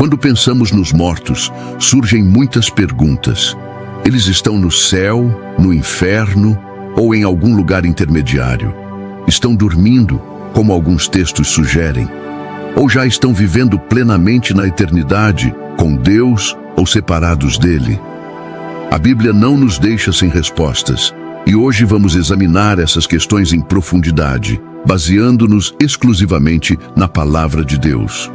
Quando pensamos nos mortos, surgem muitas perguntas. Eles estão no céu, no inferno ou em algum lugar intermediário? Estão dormindo, como alguns textos sugerem? Ou já estão vivendo plenamente na eternidade, com Deus ou separados dele? A Bíblia não nos deixa sem respostas, e hoje vamos examinar essas questões em profundidade, baseando-nos exclusivamente na Palavra de Deus.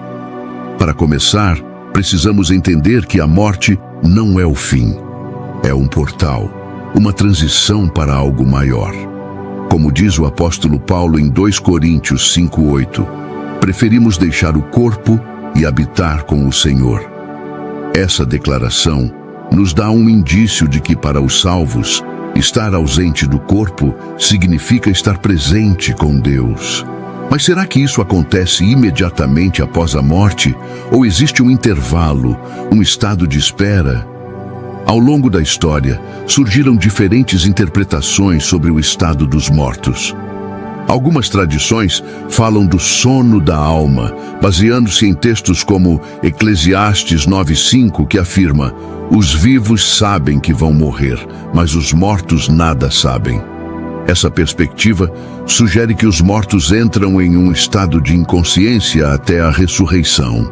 Para começar, precisamos entender que a morte não é o fim. É um portal, uma transição para algo maior. Como diz o apóstolo Paulo em 2 Coríntios 5:8, preferimos deixar o corpo e habitar com o Senhor. Essa declaração nos dá um indício de que, para os salvos, estar ausente do corpo significa estar presente com Deus. Mas será que isso acontece imediatamente após a morte? Ou existe um intervalo, um estado de espera? Ao longo da história, surgiram diferentes interpretações sobre o estado dos mortos. Algumas tradições falam do sono da alma, baseando-se em textos como Eclesiastes 9:5, que afirma: "Os vivos sabem que vão morrer, mas os mortos nada sabem." Essa perspectiva sugere que os mortos entram em um estado de inconsciência até a ressurreição.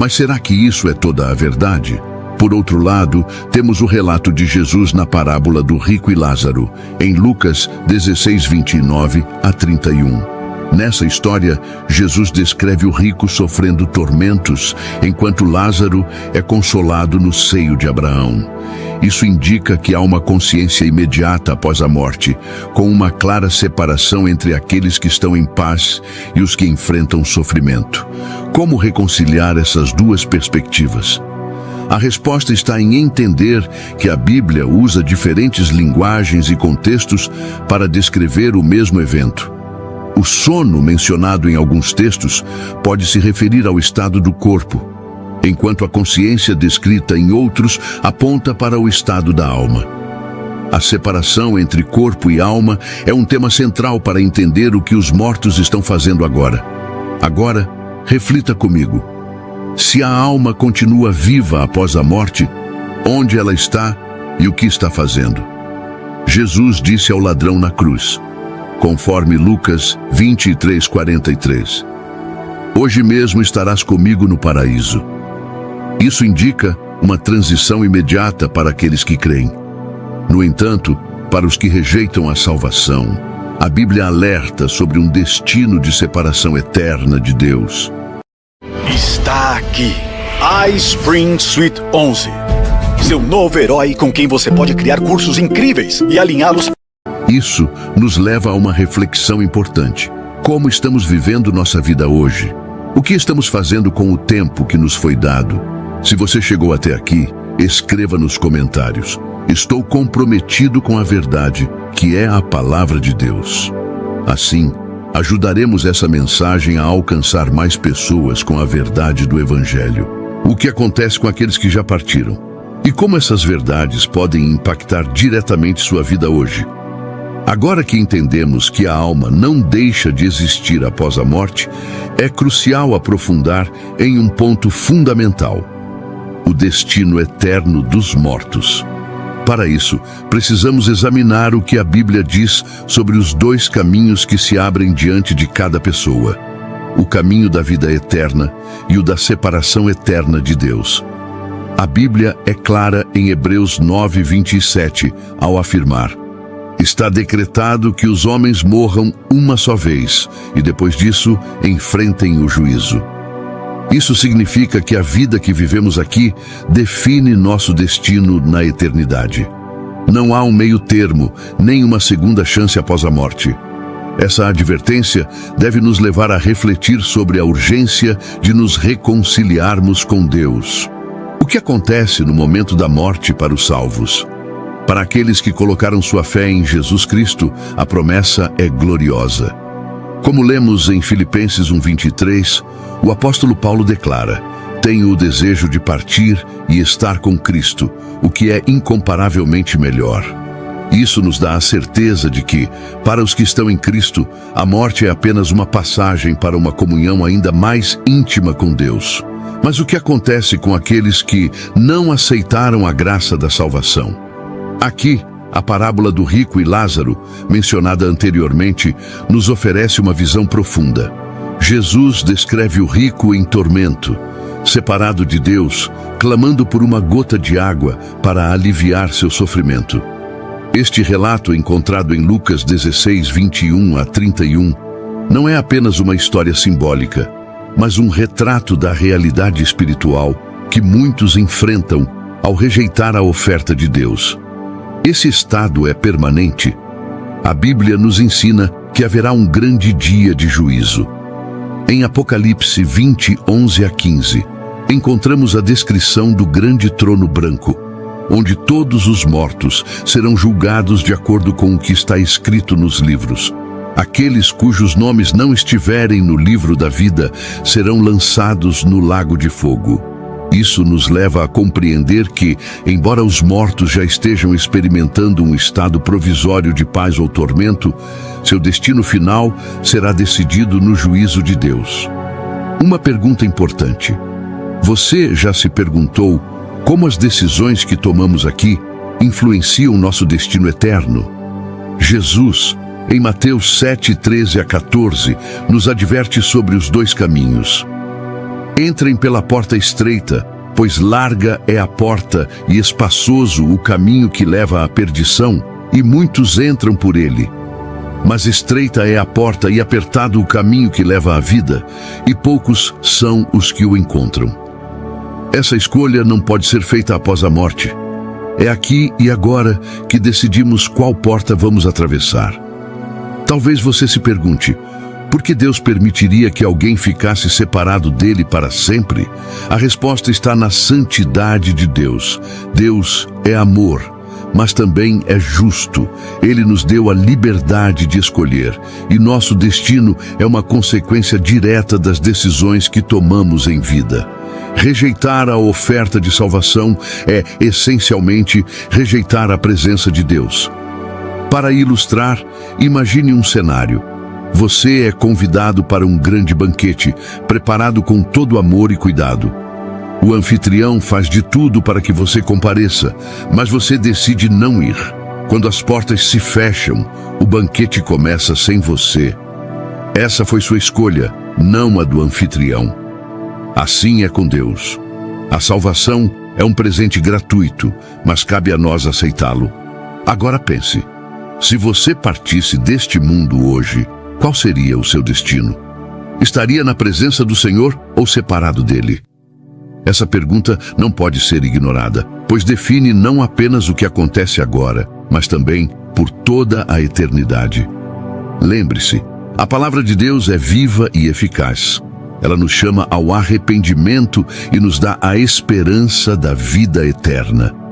Mas será que isso é toda a verdade? Por outro lado, temos o relato de Jesus na parábola do rico e Lázaro, em Lucas 16:29-31. Nessa história, Jesus descreve o rico sofrendo tormentos, enquanto Lázaro é consolado no seio de Abraão. Isso indica que há uma consciência imediata após a morte, com uma clara separação entre aqueles que estão em paz e os que enfrentam sofrimento. Como reconciliar essas duas perspectivas? A resposta está em entender que a Bíblia usa diferentes linguagens e contextos para descrever o mesmo evento. O sono mencionado em alguns textos pode se referir ao estado do corpo, enquanto a consciência descrita em outros aponta para o estado da alma. A separação entre corpo e alma é um tema central para entender o que os mortos estão fazendo agora. Agora, reflita comigo. Se a alma continua viva após a morte, onde ela está e o que está fazendo? Jesus disse ao ladrão na cruz, conforme Lucas 23:43, "Hoje mesmo estarás comigo no paraíso." Isso indica uma transição imediata para aqueles que creem. No entanto, para os que rejeitam a salvação, a Bíblia alerta sobre um destino de separação eterna de Deus. Está aqui, iSpring Suite 11. Seu novo herói com quem você pode criar cursos incríveis e alinhá-los. Isso nos leva a uma reflexão importante. Como estamos vivendo nossa vida hoje? O que estamos fazendo com o tempo que nos foi dado? Se você chegou até aqui, escreva nos comentários: "Estou comprometido com a verdade, que é a palavra de Deus." Assim, ajudaremos essa mensagem a alcançar mais pessoas com a verdade do Evangelho. O que acontece com aqueles que já partiram? E como essas verdades podem impactar diretamente sua vida hoje? Agora que entendemos que a alma não deixa de existir após a morte, é crucial aprofundar em um ponto fundamental: o destino eterno dos mortos. Para isso, precisamos examinar o que a Bíblia diz sobre os dois caminhos que se abrem diante de cada pessoa: o caminho da vida eterna e o da separação eterna de Deus. A Bíblia é clara em Hebreus 9:27 ao afirmar: "Está decretado que os homens morram uma só vez e depois disso enfrentem o juízo." Isso significa que a vida que vivemos aqui define nosso destino na eternidade. Não há um meio termo, nem uma segunda chance após a morte. Essa advertência deve nos levar a refletir sobre a urgência de nos reconciliarmos com Deus. O que acontece no momento da morte para os salvos? Para aqueles que colocaram sua fé em Jesus Cristo, a promessa é gloriosa. Como lemos em Filipenses 1:23, o apóstolo Paulo declara: "Tenho o desejo de partir e estar com Cristo, o que é incomparavelmente melhor." Isso nos dá a certeza de que, para os que estão em Cristo, a morte é apenas uma passagem para uma comunhão ainda mais íntima com Deus. Mas o que acontece com aqueles que não aceitaram a graça da salvação? Aqui, a parábola do rico e Lázaro, mencionada anteriormente, nos oferece uma visão profunda. Jesus descreve o rico em tormento, separado de Deus, clamando por uma gota de água para aliviar seu sofrimento. Este relato, encontrado em Lucas 16, 21 a 31, não é apenas uma história simbólica, mas um retrato da realidade espiritual que muitos enfrentam ao rejeitar a oferta de Deus. Esse estado é permanente. A Bíblia nos ensina que haverá um grande dia de juízo. Em Apocalipse 20, 11 a 15, encontramos a descrição do grande trono branco, onde todos os mortos serão julgados de acordo com o que está escrito nos livros. Aqueles cujos nomes não estiverem no livro da vida serão lançados no lago de fogo. Isso nos leva a compreender que, embora os mortos já estejam experimentando um estado provisório de paz ou tormento, seu destino final será decidido no juízo de Deus. Uma pergunta importante. Você já se perguntou como as decisões que tomamos aqui influenciam nosso destino eterno? Jesus, em Mateus 7, 13 a 14, nos adverte sobre os dois caminhos. Entrem pela porta estreita, pois larga é a porta e espaçoso o caminho que leva à perdição, e muitos entram por ele. Mas estreita é a porta e apertado o caminho que leva à vida, e poucos são os que o encontram. Essa escolha não pode ser feita após a morte. É aqui e agora que decidimos qual porta vamos atravessar. Talvez você se pergunte, por que Deus permitiria que alguém ficasse separado dele para sempre? A resposta está na santidade de Deus. Deus é amor, mas também é justo. Ele nos deu a liberdade de escolher, e nosso destino é uma consequência direta das decisões que tomamos em vida. Rejeitar a oferta de salvação é, essencialmente, rejeitar a presença de Deus. Para ilustrar, imagine um cenário. Você é convidado para um grande banquete, preparado com todo amor e cuidado. O anfitrião faz de tudo para que você compareça, mas você decide não ir. Quando as portas se fecham, o banquete começa sem você. Essa foi sua escolha, não a do anfitrião. Assim é com Deus. A salvação é um presente gratuito, mas cabe a nós aceitá-lo. Agora pense, se você partisse deste mundo hoje, qual seria o seu destino? Estaria na presença do Senhor ou separado dele? Essa pergunta não pode ser ignorada, pois define não apenas o que acontece agora, mas também por toda a eternidade. Lembre-se, a palavra de Deus é viva e eficaz. Ela nos chama ao arrependimento e nos dá a esperança da vida eterna.